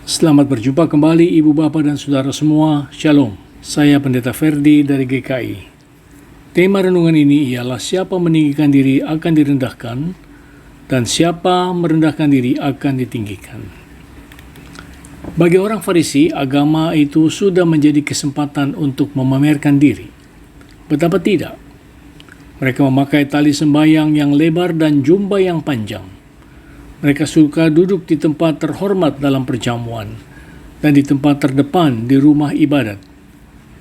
Selamat berjumpa kembali Ibu Bapak dan Saudara semua. Shalom. Saya Pendeta Ferdi dari GKI. Tema renungan ini ialah siapa meninggikan diri akan direndahkan dan siapa merendahkan diri akan ditinggikan. Bagi orang Farisi, agama itu sudah menjadi kesempatan untuk memamerkan diri. Betapa tidak? Mereka memakai tali sembahyang yang lebar dan jubah yang panjang. Mereka suka duduk di tempat terhormat dalam perjamuan dan di tempat terdepan di rumah ibadat.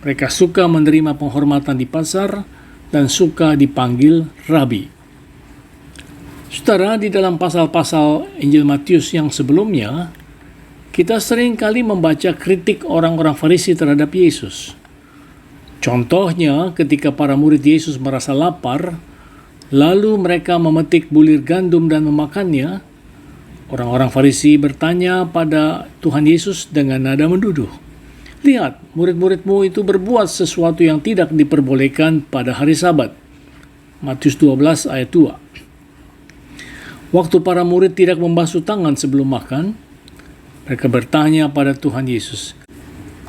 Mereka suka menerima penghormatan di pasar dan suka dipanggil rabi. Saudara, di dalam pasal-pasal Injil Matius yang sebelumnya, kita sering kali membaca kritik orang-orang Farisi terhadap Yesus. Contohnya, ketika para murid Yesus merasa lapar, lalu mereka memetik bulir gandum dan memakannya, orang-orang Farisi bertanya pada Tuhan Yesus dengan nada menduduh, "Lihat, murid-muridmu itu berbuat sesuatu yang tidak diperbolehkan pada hari Sabat." Matius 12 ayat 2. Waktu para murid tidak membasuh tangan sebelum makan, mereka bertanya pada Tuhan Yesus,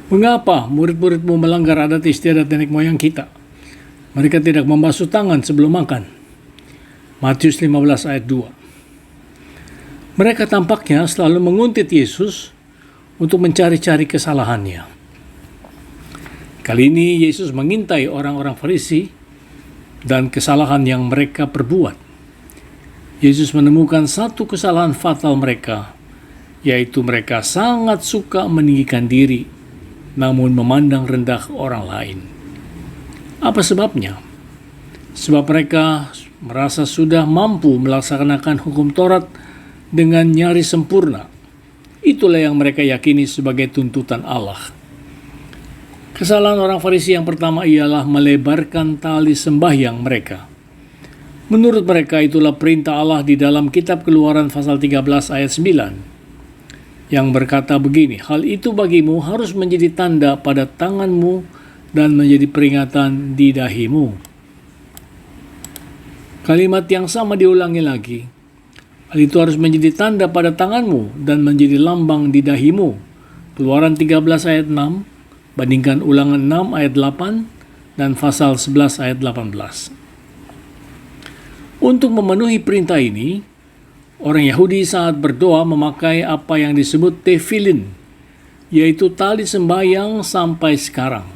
"Mengapa murid-muridmu melanggar adat istiadat nenek moyang kita? Mereka tidak membasuh tangan sebelum makan." Matius 15 ayat 2. Mereka tampaknya selalu menguntit Yesus untuk mencari-cari kesalahannya. Kali ini Yesus mengintai orang-orang Farisi dan kesalahan yang mereka perbuat. Yesus menemukan satu kesalahan fatal mereka, yaitu mereka sangat suka meninggikan diri, namun memandang rendah orang lain. Apa sebabnya? Sebab mereka merasa sudah mampu melaksanakan hukum Taurat dengan nyaris sempurna. Itulah yang mereka yakini sebagai tuntutan Allah. Kesalahan orang Farisi yang pertama ialah melebarkan tali sembahyang mereka. Menurut mereka itulah perintah Allah di dalam kitab Keluaran pasal 13 ayat 9 yang berkata begini, "Hal itu bagimu harus menjadi tanda pada tanganmu dan menjadi peringatan di dahimu." Kalimat yang sama diulangi lagi. "Hal itu harus menjadi tanda pada tanganmu dan menjadi lambang di dahimu." Keluaran 13 ayat 6, bandingkan Ulangan 6 ayat 8 dan pasal 11 ayat 18. Untuk memenuhi perintah ini, orang Yahudi saat berdoa memakai apa yang disebut tefillin, yaitu tali sembahyang sampai sekarang.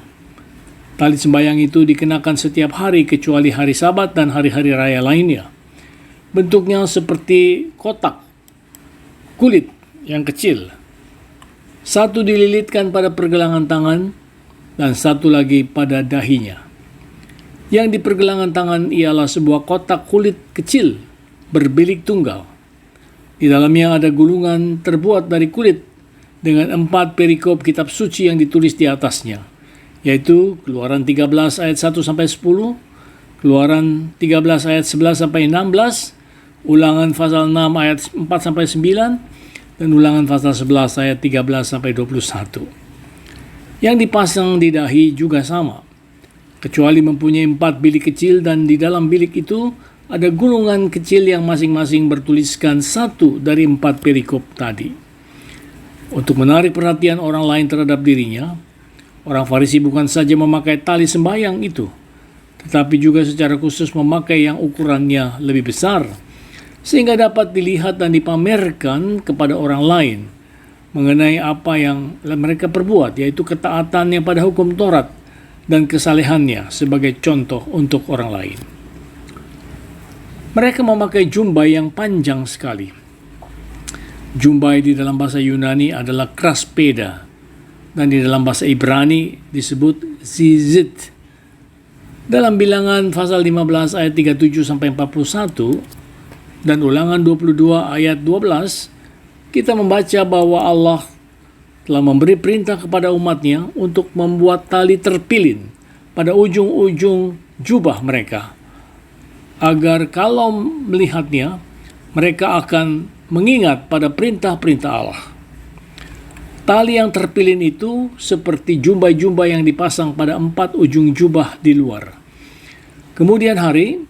Tali sembahyang itu dikenakan setiap hari kecuali hari Sabat dan hari-hari raya lainnya. Bentuknya seperti kotak kulit yang kecil. Satu dililitkan pada pergelangan tangan dan satu lagi pada dahinya. Yang di pergelangan tangan ialah sebuah kotak kulit kecil berbilik tunggal. Di dalamnya ada gulungan terbuat dari kulit dengan 4 perikop kitab suci yang ditulis di atasnya, yaitu Keluaran 13 ayat 1-10, Keluaran 13 ayat 11-16, Ulangan pasal 6 ayat 4-9, dan Ulangan pasal 11 ayat 13-21. Yang dipasang di dahi juga sama, kecuali mempunyai 4 bilik kecil dan di dalam bilik itu ada gulungan kecil yang masing-masing bertuliskan 1 dari 4 perikop tadi. Untuk menarik perhatian orang lain terhadap dirinya, orang Farisi bukan saja memakai tali sembahyang itu, tetapi juga secara khusus memakai yang ukurannya lebih besar, sehingga dapat dilihat dan dipamerkan kepada orang lain mengenai apa yang mereka perbuat, yaitu ketaatannya pada hukum Taurat dan kesalehannya sebagai contoh untuk orang lain. Mereka memakai jubah yang panjang sekali. Jubah di dalam bahasa Yunani adalah kraspeda dan di dalam bahasa Ibrani disebut zizit. Dalam Bilangan pasal 15 ayat 37-41 dan Ulangan 22 ayat 12, kita membaca bahwa Allah telah memberi perintah kepada umatnya untuk membuat tali terpilin pada ujung-ujung jubah mereka, agar kalau melihatnya, mereka akan mengingat pada perintah-perintah Allah. Tali yang terpilin itu seperti jubah-jubah yang dipasang pada 4 ujung jubah di luar. Kemudian hari,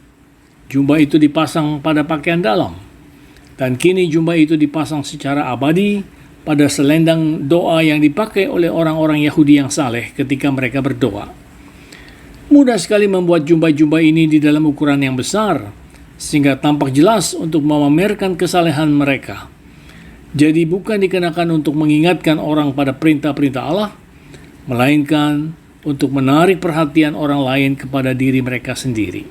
jubah itu dipasang pada pakaian dalam. Dan kini jubah itu dipasang secara abadi pada selendang doa yang dipakai oleh orang-orang Yahudi yang saleh ketika mereka berdoa. Mudah sekali membuat jubah-jubah ini di dalam ukuran yang besar, sehingga tampak jelas untuk memamerkan kesalehan mereka. Jadi bukan dikenakan untuk mengingatkan orang pada perintah-perintah Allah, melainkan untuk menarik perhatian orang lain kepada diri mereka sendiri.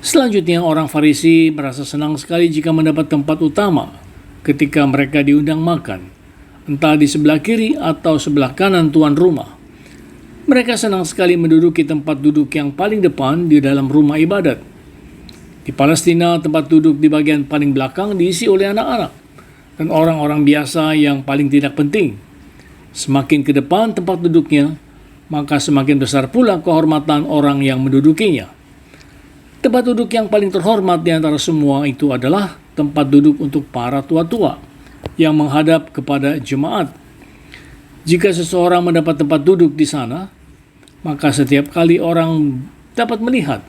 Selanjutnya, orang Farisi merasa senang sekali jika mendapat tempat utama ketika mereka diundang makan, entah di sebelah kiri atau sebelah kanan tuan rumah. Mereka senang sekali menduduki tempat duduk yang paling depan di dalam rumah ibadat. Di Palestina, tempat duduk di bagian paling belakang diisi oleh anak-anak dan orang-orang biasa yang paling tidak penting. Semakin ke depan tempat duduknya, maka semakin besar pula kehormatan orang yang mendudukinya. Tempat duduk yang paling terhormat di antara semua itu adalah tempat duduk untuk para tua-tua yang menghadap kepada jemaat. Jika seseorang mendapat tempat duduk di sana, maka setiap kali orang dapat melihat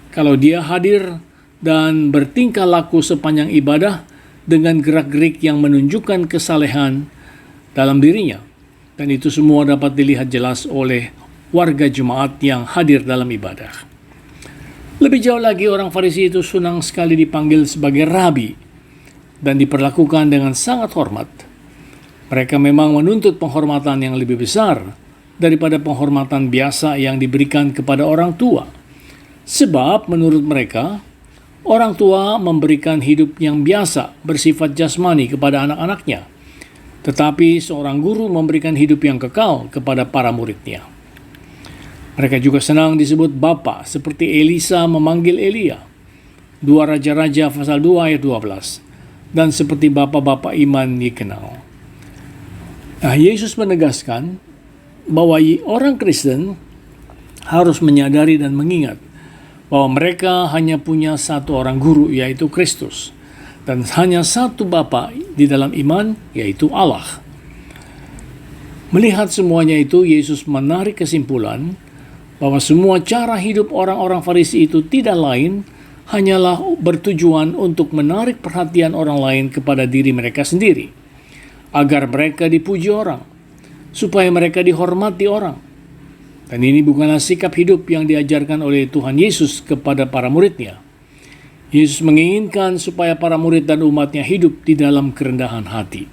kalau dia hadir dan bertingkah laku sepanjang ibadah dengan gerak-gerik yang menunjukkan kesalehan dalam dirinya. Dan itu semua dapat dilihat jelas oleh warga jemaat yang hadir dalam ibadah. Lebih jauh lagi, orang Farisi itu senang sekali dipanggil sebagai rabi dan diperlakukan dengan sangat hormat. Mereka memang menuntut penghormatan yang lebih besar daripada penghormatan biasa yang diberikan kepada orang tua. Sebab menurut mereka, orang tua memberikan hidup yang biasa bersifat jasmani kepada anak-anaknya, tetapi seorang guru memberikan hidup yang kekal kepada para muridnya. Mereka juga senang disebut Bapa, seperti Elisa memanggil Elia. 2 Raja-Raja pasal 2 ayat 12. Dan seperti bapa-bapa iman dikenal. Nah, Yesus menegaskan bahwa orang Kristen harus menyadari dan mengingat bahwa mereka hanya punya satu orang guru, yaitu Kristus, dan hanya satu Bapa di dalam iman, yaitu Allah. Melihat semuanya itu, Yesus menarik kesimpulan bahwa semua cara hidup orang-orang Farisi itu tidak lain hanyalah bertujuan untuk menarik perhatian orang lain kepada diri mereka sendiri, agar mereka dipuji orang, supaya mereka dihormati orang. Dan ini bukanlah sikap hidup yang diajarkan oleh Tuhan Yesus kepada para muridnya. Yesus menginginkan supaya para murid dan umatnya hidup di dalam kerendahan hati.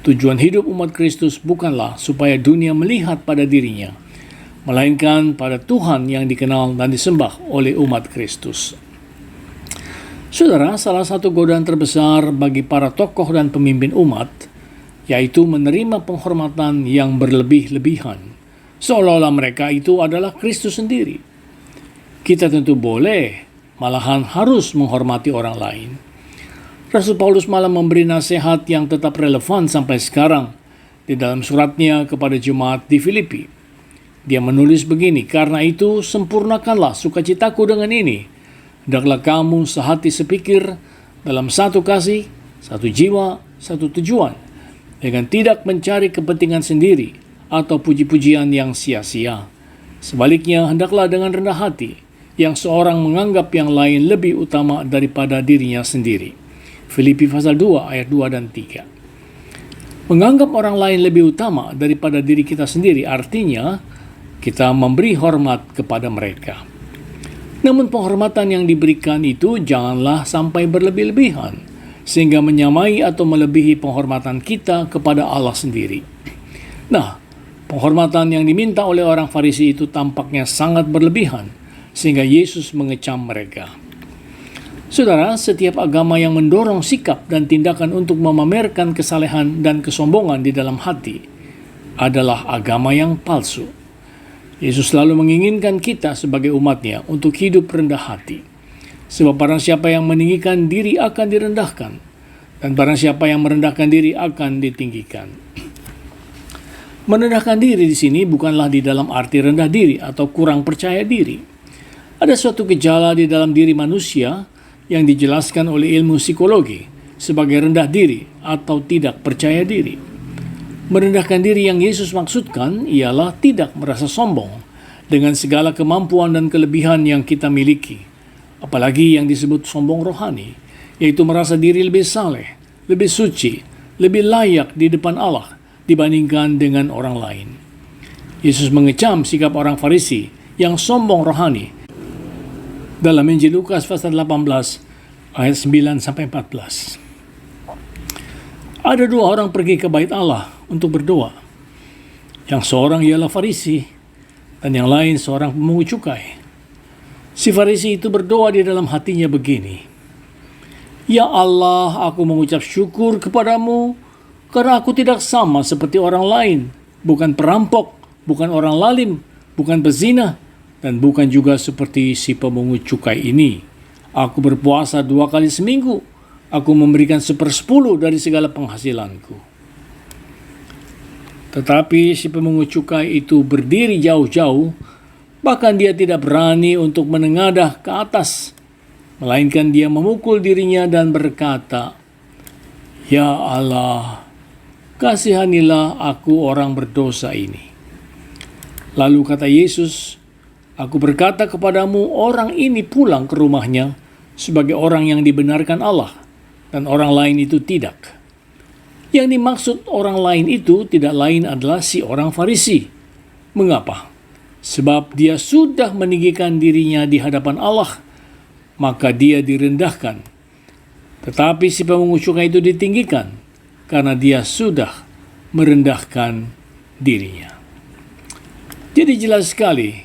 Tujuan hidup umat Kristus bukanlah supaya dunia melihat pada dirinya, melainkan pada Tuhan yang dikenal dan disembah oleh umat Kristus. Saudara, salah satu godaan terbesar bagi para tokoh dan pemimpin umat, yaitu menerima penghormatan yang berlebih-lebihan, seolah-olah mereka itu adalah Kristus sendiri. Kita tentu boleh, malahan harus menghormati orang lain. Rasul Paulus malah memberi nasihat yang tetap relevan sampai sekarang di dalam suratnya kepada jemaat di Filipi. Dia menulis begini, "Karena itu sempurnakanlah sukacitaku dengan ini. Hendaklah kamu sehati sepikir dalam satu kasih, satu jiwa, satu tujuan, dengan tidak mencari kepentingan sendiri atau puji-pujian yang sia-sia. Sebaliknya, hendaklah dengan rendah hati, yang seorang menganggap yang lain lebih utama daripada dirinya sendiri." Filipi pasal 2 ayat 2 dan 3. Menganggap orang lain lebih utama daripada diri kita sendiri artinya kita memberi hormat kepada mereka. Namun penghormatan yang diberikan itu janganlah sampai berlebih-lebihan, sehingga menyamai atau melebihi penghormatan kita kepada Allah sendiri. Nah, penghormatan yang diminta oleh orang Farisi itu tampaknya sangat berlebihan, sehingga Yesus mengecam mereka. Saudara, setiap agama yang mendorong sikap dan tindakan untuk memamerkan kesalehan dan kesombongan di dalam hati adalah agama yang palsu. Yesus selalu menginginkan kita sebagai umatnya untuk hidup rendah hati. Sebab barang siapa yang meninggikan diri akan direndahkan, dan barang siapa yang merendahkan diri akan ditinggikan. Merendahkan diri di sini bukanlah di dalam arti rendah diri atau kurang percaya diri. Ada suatu gejala di dalam diri manusia yang dijelaskan oleh ilmu psikologi sebagai rendah diri atau tidak percaya diri. Merendahkan diri yang Yesus maksudkan ialah tidak merasa sombong dengan segala kemampuan dan kelebihan yang kita miliki, apalagi yang disebut sombong rohani, yaitu merasa diri lebih saleh, lebih suci, lebih layak di depan Allah dibandingkan dengan orang lain. Yesus mengecam sikap orang Farisi yang sombong rohani dalam Injil Lukas pasal 18 ayat 9-14. Ada dua orang pergi ke bait Allah untuk berdoa. Yang seorang ialah Farisi dan yang lain seorang pemungut cukai. Si Farisi itu berdoa di dalam hatinya begini, "Ya Allah, aku mengucap syukur kepadamu karena aku tidak sama seperti orang lain, bukan perampok, bukan orang lalim, bukan pezina, dan bukan juga seperti si pemungut cukai ini. Aku berpuasa 2 kali seminggu. Aku memberikan 1/10 dari segala penghasilanku." Tetapi si pemungut cukai itu berdiri jauh-jauh, bahkan dia tidak berani untuk menengadah ke atas, melainkan dia memukul dirinya dan berkata, "Ya Allah, kasihanilah aku orang berdosa ini." Lalu kata Yesus, "Aku berkata kepadamu, orang ini pulang ke rumahnya sebagai orang yang dibenarkan Allah, dan orang lain itu tidak." Yang dimaksud orang lain itu tidak lain adalah si orang Farisi. Mengapa? Sebab dia sudah meninggikan dirinya di hadapan Allah, maka dia direndahkan. Tetapi si pemungut cukai itu ditinggikan, karena dia sudah merendahkan dirinya. Jadi jelas sekali,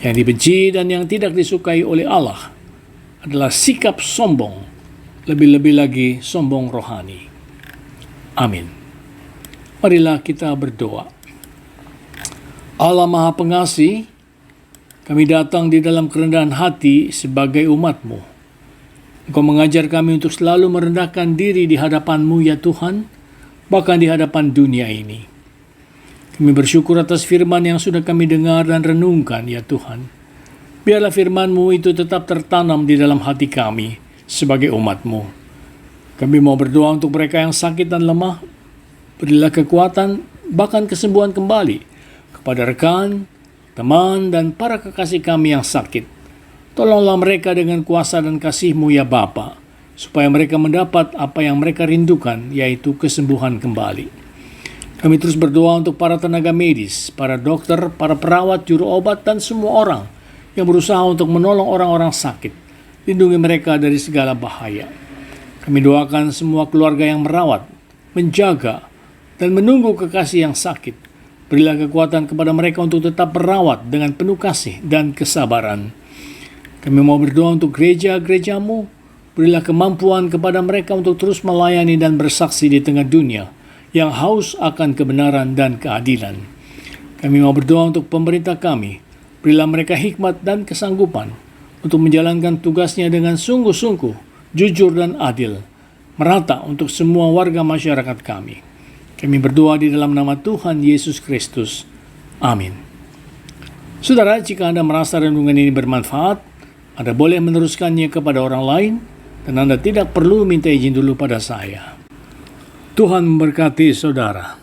yang dibenci dan yang tidak disukai oleh Allah adalah sikap sombong, lebih-lebih lagi sombong rohani. Amin. Marilah kita berdoa. Allah Maha Pengasih, kami datang di dalam kerendahan hati sebagai umat-Mu. Engkau mengajar kami untuk selalu merendahkan diri di hadapan-Mu ya Tuhan, bahkan di hadapan dunia ini. Kami bersyukur atas firman yang sudah kami dengar dan renungkan ya Tuhan. Biarlah firman-Mu itu tetap tertanam di dalam hati kami sebagai umat-Mu. Kami mau berdoa untuk mereka yang sakit dan lemah. Berilah kekuatan, bahkan kesembuhan kembali kepada rekan, teman, dan para kekasih kami yang sakit. Tolonglah mereka dengan kuasa dan kasih-Mu ya Bapa, supaya mereka mendapat apa yang mereka rindukan, yaitu kesembuhan kembali. Kami terus berdoa untuk para tenaga medis, para dokter, para perawat, juru obat, dan semua orang yang berusaha untuk menolong orang-orang sakit. Lindungi mereka dari segala bahaya. Kami doakan semua keluarga yang merawat, menjaga, dan menunggu kekasih yang sakit. Berilah kekuatan kepada mereka untuk tetap merawat dengan penuh kasih dan kesabaran. Kami mau berdoa untuk gereja-gereja-Mu. Berilah kemampuan kepada mereka untuk terus melayani dan bersaksi di tengah dunia yang haus akan kebenaran dan keadilan. Kami mau berdoa untuk pemerintah kami. Berilah mereka hikmat dan kesanggupan untuk menjalankan tugasnya dengan sungguh-sungguh, jujur dan adil, merata untuk semua warga masyarakat kami. Kami berdoa di dalam nama Tuhan Yesus Kristus. Amin. Saudara, jika Anda merasa renungan ini bermanfaat, Anda boleh meneruskannya kepada orang lain, dan Anda tidak perlu minta izin dulu pada saya. Tuhan memberkati saudara.